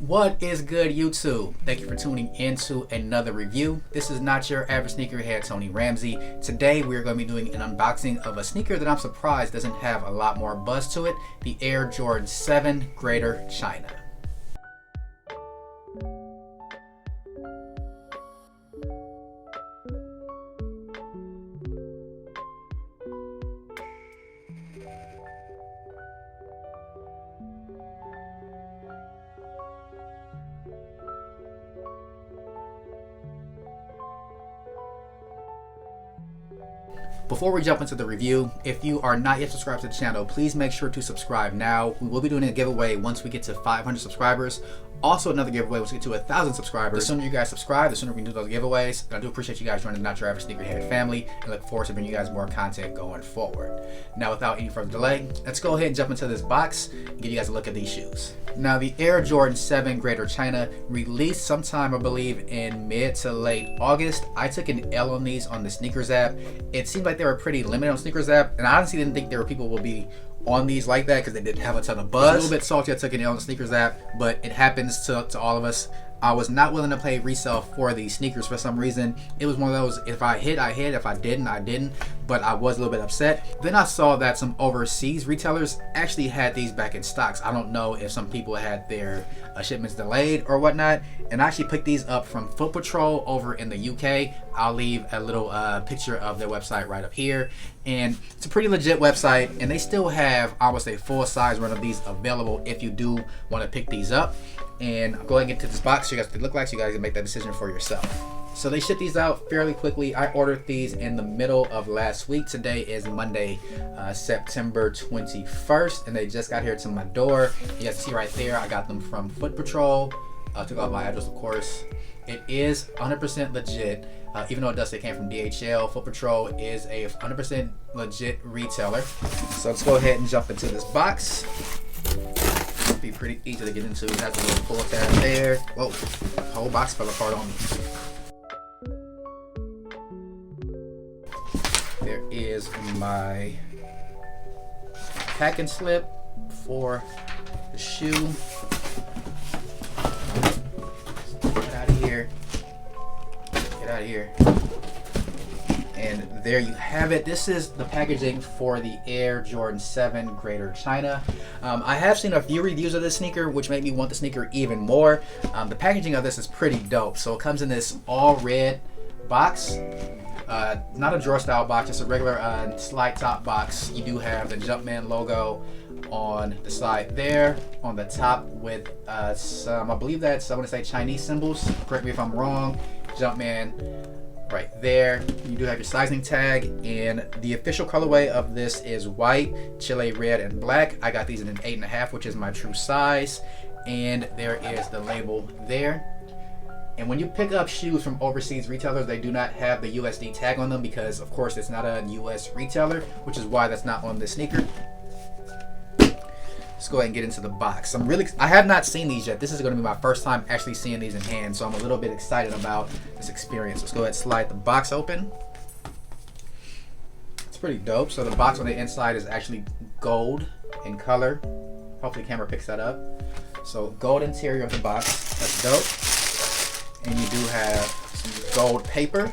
What is good, YouTube? Thank you for tuning into another review. This is not your average sneakerhead, Tony Ramsey. Today we're going to be doing an unboxing of a sneaker that I'm surprised doesn't have a lot more buzz to it, the Air Jordan 7 Greater China. Before we jump into the review, if you are not yet subscribed to the channel, please make sure to subscribe now. We will be doing a giveaway once we get to 500 subscribers. Also another giveaway once we get to 1,000 subscribers. The sooner you guys subscribe, the sooner we can do those giveaways. And I do appreciate you guys joining the Not Your Average Sneakerhead family and look forward to bringing you guys more content going forward. Now without any further delay, let's go ahead and jump into this box and give you guys a look at these shoes. Now the Air Jordan 7 Greater China released sometime I believe in mid to late August. I took an L on these on the Sneakers app. It seemed like they were pretty limited on Sneakers app, and I honestly didn't think there were people will be on these like that because they didn't have a ton of buzz. A little bit salty I took an L on the Sneakers app, but it happens to all of us. I was not willing to pay resale for these sneakers for some reason. It was one of those, if I hit, I hit. If I didn't, I didn't. But I was a little bit upset. Then I saw that some overseas retailers actually had these back in stocks. I don't know if some people had their shipments delayed or whatnot. And I actually picked these up from Foot Patrol over in the UK. I'll leave a little picture of their website right up here. And it's a pretty legit website. And they still have, I would say, full size run of these available if you do want to pick these up. And I'll go ahead and get to this box so you guys what they look like so you guys can make that decision for yourself. So they ship these out fairly quickly. I ordered these in the middle of last week. Today is Monday, September 21st, and they just got here to my door. You guys see right there, I got them from Foot Patrol. Took off my address, of course. It is 100% legit. Even though it does say it came from DHL, Foot Patrol is a 100% legit retailer. So let's go ahead and jump into this box. Be pretty easy to get into. It has a little pull tab there. Whoa, the whole box fell apart on me. There is my packing slip for the shoe. Get out of here. Get out of here. And there you have it. This is the packaging for the Air Jordan 7 Greater China. I have seen a few reviews of this sneaker, which made me want the sneaker even more. The packaging of this is pretty dope. So it comes in this all red box. Not a drawer style box, just a regular slide top box. You do have the Jumpman logo on the side there, on the top with some, I believe that's, I want to say Chinese symbols. Correct me if I'm wrong. Jumpman right there. You do have your sizing tag, and the official colorway of this is white, Chile Red, and black. I got these in an 8.5, which is my true size, and there is the label there. And when you pick up shoes from overseas retailers, they do not have the USD tag on them because, of course, it's not a US retailer, which is why that's not on this sneaker. Let's go ahead and get into the box. I have not seen these yet. This is going to be my first time actually seeing these in hand, so I'm a little bit excited about this experience. Let's go ahead and slide the box open. It's pretty dope. So the box on the inside is actually gold in color. Hopefully the camera picks that up. So gold interior of the box. That's dope. And you do have some gold paper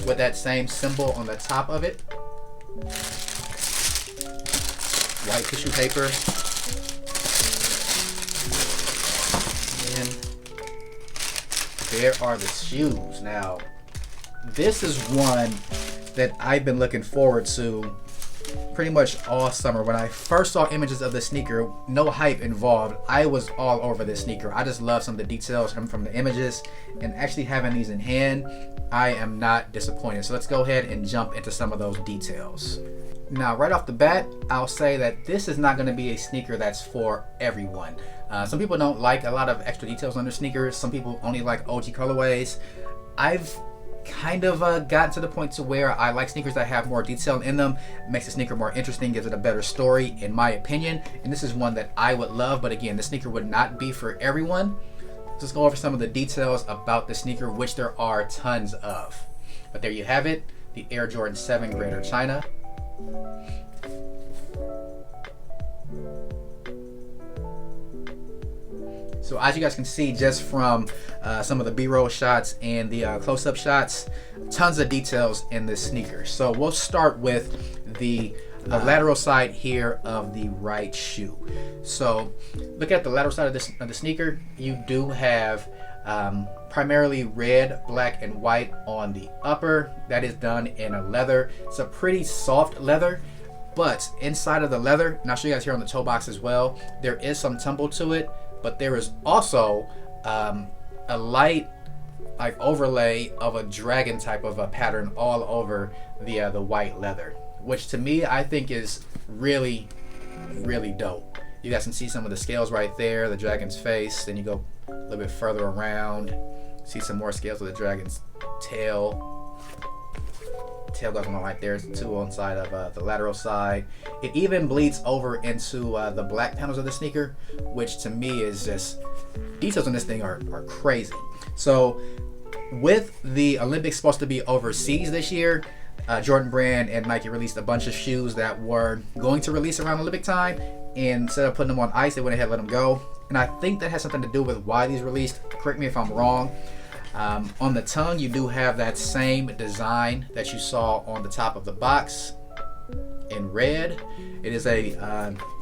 with that same symbol on the top of it. White tissue paper. There are the shoes. Now, this is one that I've been looking forward to pretty much all summer. When I first saw images of the sneaker, no hype involved, I was all over this sneaker. I just love some of the details from the images, and actually having these in hand, I am not disappointed. So let's go ahead and jump into some of those details. Now, right off the bat, I'll say that this is not going to be a sneaker that's for everyone. Some people don't like a lot of extra details on their sneakers. Some people only like OG colorways. I've kind of gotten to the point to where I like sneakers that have more detail in them. It makes the sneaker more interesting, gives it a better story, in my opinion. And this is one that I would love, but again, the sneaker would not be for everyone. Let's go over some of the details about the sneaker, which there are tons of. But there you have it, the Air Jordan 7 Greater China. So as you guys can see just from some of the B-roll shots and the close-up shots, tons of details in this sneaker. So we'll start with the lateral side here of the right shoe. So look at the lateral side of the sneaker. You do have primarily red, black, and white on the upper. That is done in a leather. It's a pretty soft leather, but inside of the leather, and I'll show you guys here on the toe box as well, there is some tumble to it, but there is also a light like overlay of a dragon type of a pattern all over the white leather, which to me I think is really, really dope. You guys can see some of the scales right there, the dragon's face. Then you go a little bit further around, see some more scales of the dragon's tail. Tail goes on right there too on side of the lateral side. It even bleeds over into the black panels of the sneaker, which to me is just, details on this thing are crazy. So with the Olympics supposed to be overseas this year, Jordan Brand and Nike released a bunch of shoes that were going to release around Olympic time, and instead of putting them on ice, they went ahead and let them go. And I think that has something to do with why these released. Correct me if I'm wrong. On the tongue, you do have that same design that you saw on the top of the box in red. It is a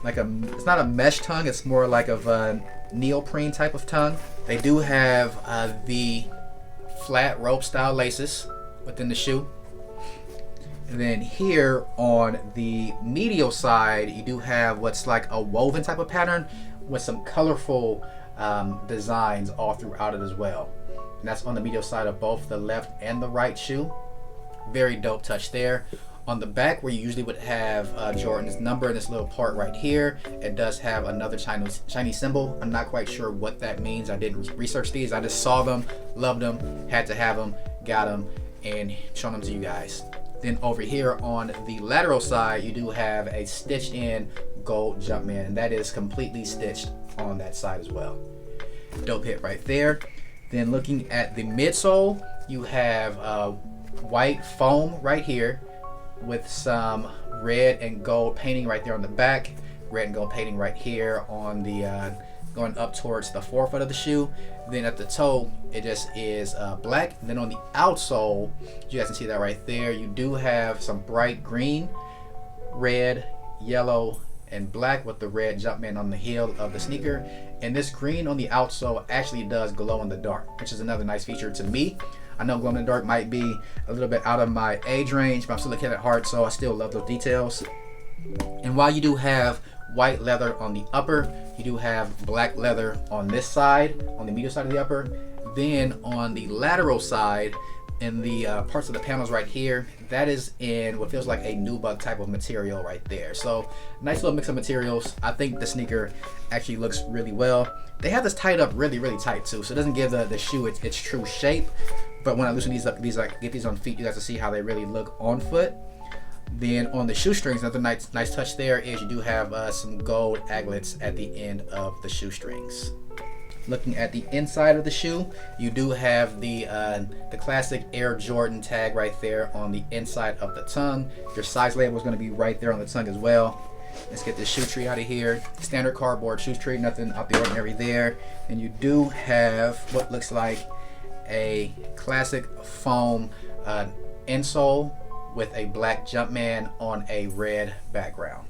it's not a mesh tongue, it's more like of a neoprene type of tongue. They do have the flat rope style laces within the shoe. And then here on the medial side, you do have what's like a woven type of pattern with some colorful designs all throughout it as well. And that's on the medial side of both the left and the right shoe. Very dope touch there. On the back, where you usually would have Jordan's number in this little part right here, it does have another Chinese symbol. I'm not quite sure what that means. I didn't research these. I just saw them, loved them, had to have them, got them, and shown them to you guys. Then over here on the lateral side, you do have a stitched in gold Jumpman, and that is completely stitched on that side as well. Dope hit right there. Then looking at the midsole, you have white foam right here with some red and gold painting right there on the back, red and gold painting right here on the going up towards the forefoot of the shoe. Then at the toe, it just is black. And then on the outsole, you guys can see that right there, you do have some bright green, red, yellow, and black with the red Jumpman on the heel of the sneaker. And this green on the outsole actually does glow in the dark, which is another nice feature to me. I know glow in the dark might be a little bit out of my age range, but I'm still a kid at heart, so I still love those details. And while you do have white leather on the upper, you do have black leather on this side, on the medial side of the upper. Then on the lateral side, in the parts of the panels right here, that is in what feels like a nubuck type of material right there. So nice little mix of materials. I think the sneaker actually looks really well. They have this tied up really, really tight too, so it doesn't give the shoe its true shape. But when I loosen these up, get these on feet, you guys will see how they really look on foot. Then on the shoestrings, another nice touch there is you do have some gold aglets at the end of the shoestrings. Looking at the inside of the shoe, you do have the classic Air Jordan tag right there on the inside of the tongue. Your size label is going to be right there on the tongue as well. Let's get this shoe tree out of here. Standard cardboard shoe tree, nothing out the ordinary there. And you do have what looks like a classic foam insole with a black Jumpman on a red background.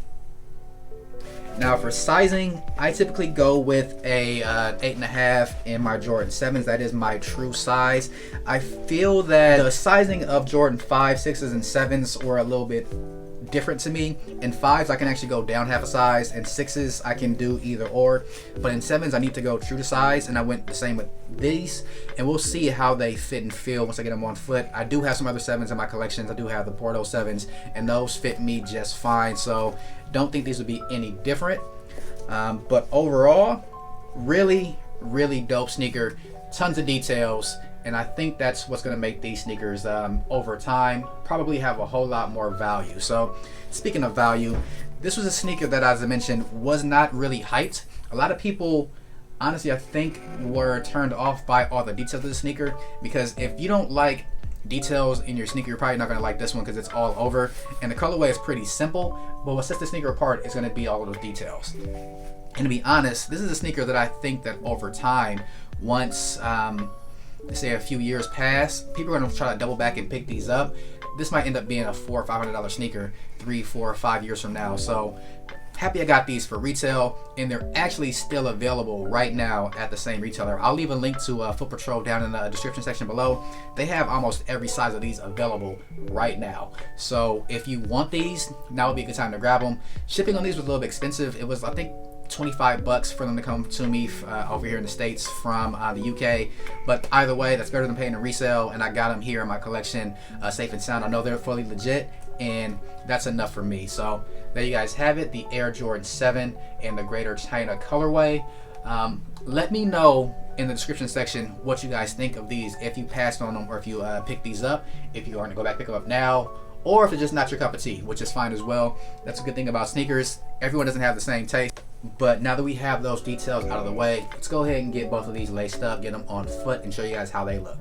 Now for sizing, I typically go with a 8.5 in my Jordan 7s. That is my true size. I feel that the sizing of Jordan 5, 6s, and 7s were a little bit different to me. In 5s, I can actually go down half a size. In 6s, I can do either or. But in 7s, I need to go true to size, and I went the same with these. And we'll see how they fit and feel once I get them on foot. I do have some other 7s in my collections. I do have the Bordeaux 7s, and those fit me just fine. So don't think these would be any different. But overall, really, really dope sneaker. Tons of details. And I think that's what's going to make these sneakers over time probably have a whole lot more value. So speaking of value, this was a sneaker that, as I mentioned, was not really hyped. A lot of people, honestly, I think were turned off by all the details of the sneaker, because if you don't like details in your sneaker, you're probably not going to like this one because it's all over. And the colorway is pretty simple, but what sets the sneaker apart is going to be all of those details. And to be honest, this is a sneaker that I think that over time, once say a few years pass, people are going to try to double back and pick these up. This might end up being a $400 or $500 sneaker 3, 4, or 5 years from now. So happy I got these for retail, and they're actually still available right now at the same retailer. I'll leave a link to Foot Patrol down in the description section below. They have almost every size of these available right now. So if you want these, now would be a good time to grab them. Shipping on these was a little bit expensive. It was, I think, $25 for them to come to me over here in the States from the UK. But either way, that's better than paying a resale, and I got them here in my collection safe and sound. I know they're fully legit, and that's enough for me. So there you guys have it, the Air Jordan 7 in the Greater China colorway. Let me know in the description section what you guys think of these, if you passed on them or if you picked these up, if you are going to go back pick them up now, or if it's just not your cup of tea, which is fine as well. That's a good thing about sneakers. Everyone doesn't have the same taste. But now that we have those details out of the way, let's go ahead and get both of these laced up, get them on foot, and show you guys how they look.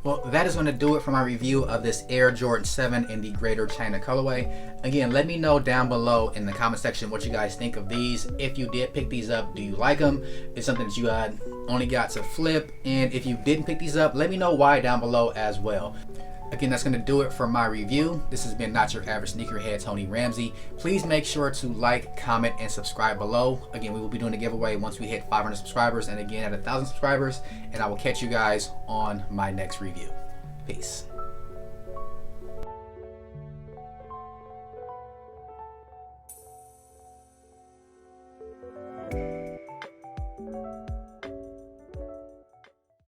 Well, that is going to do it for my review of this Air Jordan 7 in the Greater China colorway. Again, let me know down below in the comment section what you guys think of these. If you did pick these up, do you like them? It's something that you only got to flip. And if you didn't pick these up, let me know why down below as well. Again, that's going to do it for my review. This has been Not Your Average Sneakerhead, Tony Ramsey. Please make sure to like, comment, and subscribe below. Again, we will be doing a giveaway once we hit 500 subscribers, and again at 1,000 subscribers. And I will catch you guys on my next review. Peace.